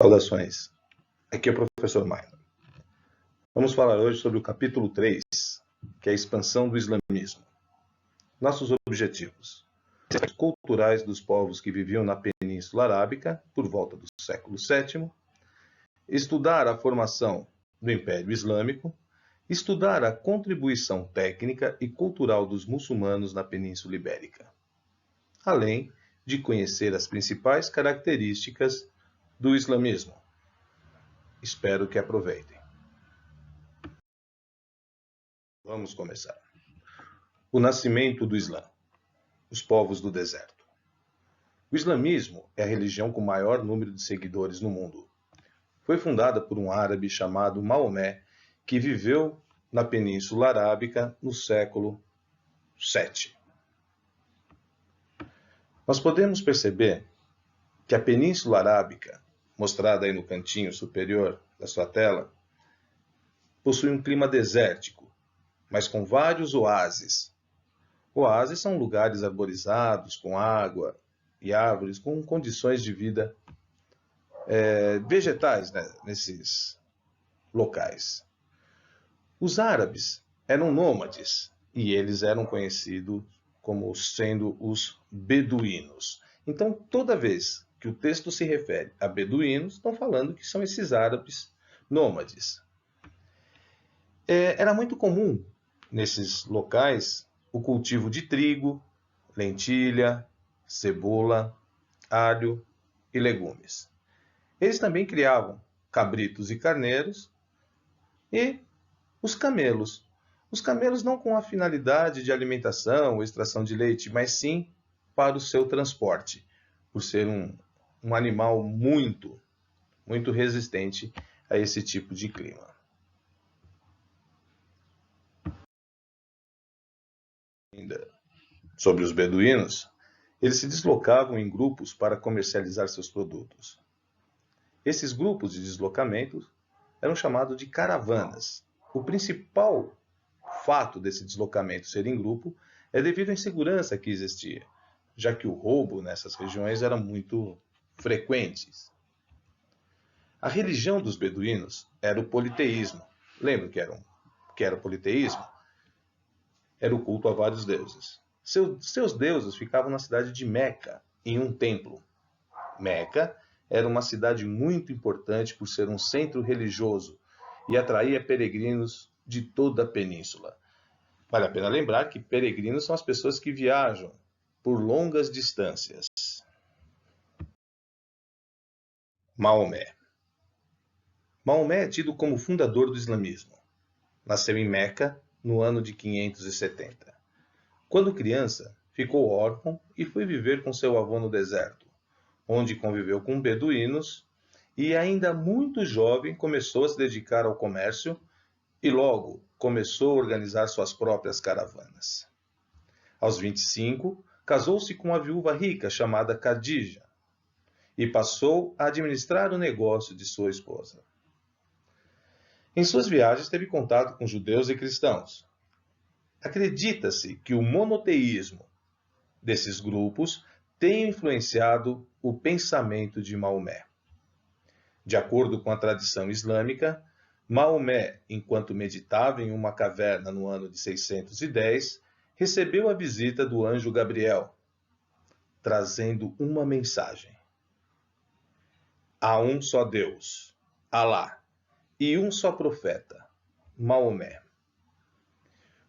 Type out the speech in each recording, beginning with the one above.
Saudações, aqui é o professor Maia. Vamos falar hoje sobre o capítulo 3, que é a expansão do islamismo. Nossos objetivos: culturais dos povos que viviam na Península Arábica por volta do século VII, estudar a formação do Império Islâmico, estudar a contribuição técnica e cultural dos muçulmanos na Península Ibérica, além de conhecer as principais características do islamismo. Espero que aproveitem. Vamos começar. O nascimento do Islã. Os povos do deserto. O islamismo é a religião com maior número de seguidores no mundo. Foi fundada por um árabe chamado Maomé, que viveu na Península Arábica no século VII. Nós podemos perceber que a Península Arábica, mostrada aí no cantinho superior da sua tela, possui um clima desértico, mas com vários oásis. Oásis são lugares arborizados, com água e árvores, com condições de vida vegetais, né, nesses locais. Os árabes eram nômades e eles eram conhecidos como sendo os beduínos. Então, toda vez que o texto se refere a beduínos, estão falando que são esses árabes nômades. Era muito comum nesses locais o cultivo de trigo, lentilha, cebola, alho e legumes. Eles também criavam cabritos e carneiros e os camelos. Os camelos não com a finalidade de alimentação ou extração de leite, mas sim para o seu transporte, por ser um animal muito resistente a esse tipo de clima. Ainda sobre os beduínos, eles se deslocavam em grupos para comercializar seus produtos. Esses grupos de deslocamento eram chamados de caravanas. O principal fato desse deslocamento ser em grupo é devido à insegurança que existia, já que o roubo nessas regiões era muito frequente. A religião dos beduínos era o politeísmo. Lembra que era o politeísmo? Era o culto a vários deuses. Seus deuses ficavam na cidade de Meca, em um templo. Meca era uma cidade muito importante por ser um centro religioso e atraía peregrinos de toda a península. Vale a pena lembrar que peregrinos são as pessoas que viajam por longas distâncias. Maomé. Maomé é tido como fundador do islamismo. Nasceu em Meca no ano de 570. Quando criança, ficou órfão e foi viver com seu avô no deserto, onde conviveu com beduínos e ainda muito jovem começou a se dedicar ao comércio e logo começou a organizar suas próprias caravanas. Aos 25, casou-se com uma viúva rica chamada Khadija e passou a administrar o negócio de sua esposa. Em suas viagens teve contato com judeus e cristãos. Acredita-se que o monoteísmo desses grupos tenha influenciado o pensamento de Maomé. De acordo com a tradição islâmica, Maomé, enquanto meditava em uma caverna no ano de 610, recebeu a visita do anjo Gabriel, trazendo uma mensagem. Há um só Deus, Alá, e um só profeta, Maomé.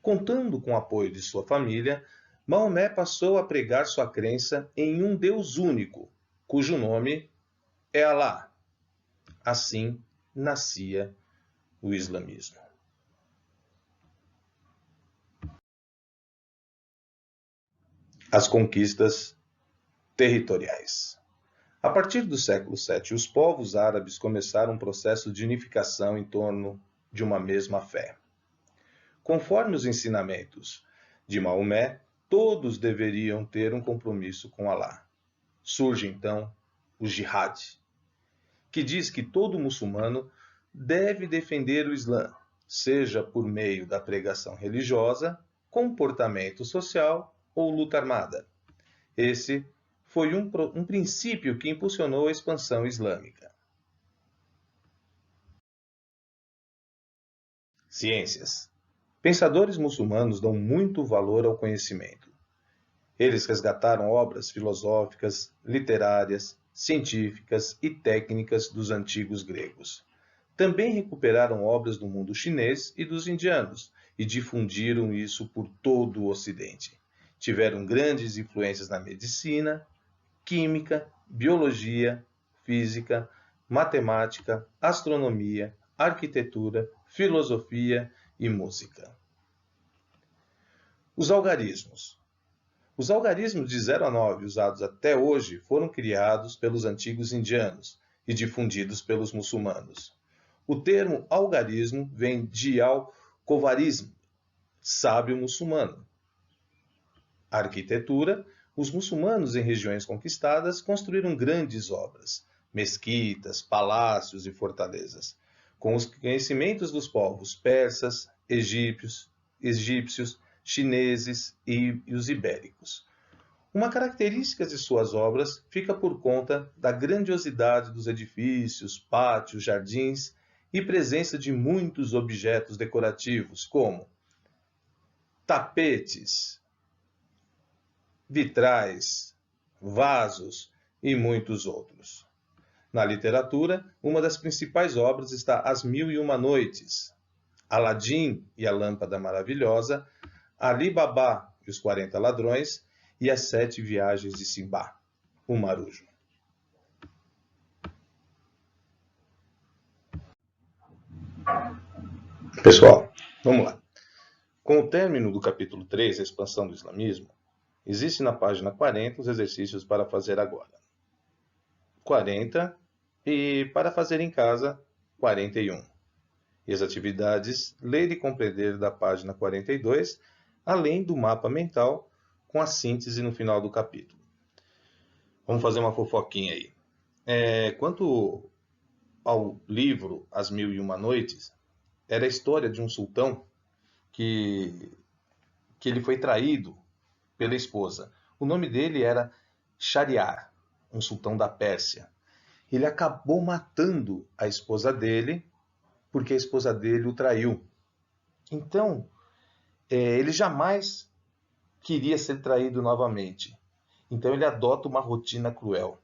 Contando com o apoio de sua família, Maomé passou a pregar sua crença em um Deus único, cujo nome é Alá. Assim nascia o islamismo. As conquistas territoriais. A partir do século VII, os povos árabes começaram um processo de unificação em torno de uma mesma fé. Conforme os ensinamentos de Maomé, todos deveriam ter um compromisso com Alá. Surge então o jihad, que diz que todo muçulmano deve defender o Islã, seja por meio da pregação religiosa, comportamento social ou luta armada. Esse foi um princípio que impulsionou a expansão islâmica. Ciências. Pensadores muçulmanos dão muito valor ao conhecimento. Eles resgataram obras filosóficas, literárias, científicas e técnicas dos antigos gregos. Também recuperaram obras do mundo chinês e dos indianos e difundiram isso por todo o Ocidente. Tiveram grandes influências na medicina, química, biologia, física, matemática, astronomia, arquitetura, filosofia e música. Os algarismos. Os algarismos de 0 a 9 usados até hoje foram criados pelos antigos indianos e difundidos pelos muçulmanos. O termo algarismo vem de al-Khowarizm, sábio muçulmano. Arquitetura. Os muçulmanos em regiões conquistadas construíram grandes obras, mesquitas, palácios e fortalezas, com os conhecimentos dos povos persas, egípcios, chineses e os ibéricos. Uma característica de suas obras fica por conta da grandiosidade dos edifícios, pátios, jardins e presença de muitos objetos decorativos, como tapetes, vitrais, vasos e muitos outros. Na literatura, uma das principais obras está As Mil e Uma Noites, Aladim e a Lâmpada Maravilhosa, Ali Babá e os 40 Ladrões e As 7 Viagens de Simbá, o Marujo. Pessoal, vamos lá. Com o término do capítulo 3, a expansão do islamismo, existe na página 40 os exercícios para fazer agora. 40 e para fazer em casa, 41. E as atividades ler e compreender da página 42, além do mapa mental com a síntese no final do capítulo. Vamos fazer uma fofoquinha aí. Quanto ao livro As Mil e Uma Noites, era a história de um sultão que ele foi traído pela esposa. O nome dele era Shahriar, um sultão da Pérsia. Ele acabou matando a esposa dele porque a esposa dele o traiu. Então, ele jamais queria ser traído novamente. Então ele adota uma rotina cruel.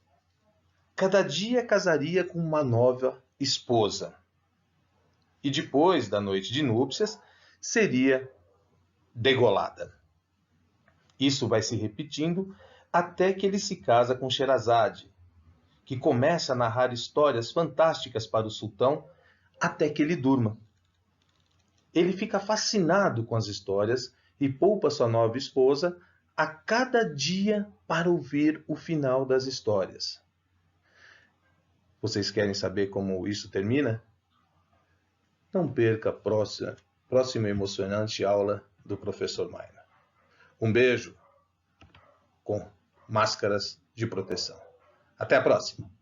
Cada dia casaria com uma nova esposa. E depois da noite de núpcias, seria degolada. Isso vai se repetindo até que ele se casa com Sherazade, que começa a narrar histórias fantásticas para o sultão até que ele durma. Ele fica fascinado com as histórias e poupa sua nova esposa a cada dia para ouvir o final das histórias. Vocês querem saber como isso termina? Não perca a próxima emocionante aula do professor Maina. Um beijo com máscaras de proteção. Até a próxima!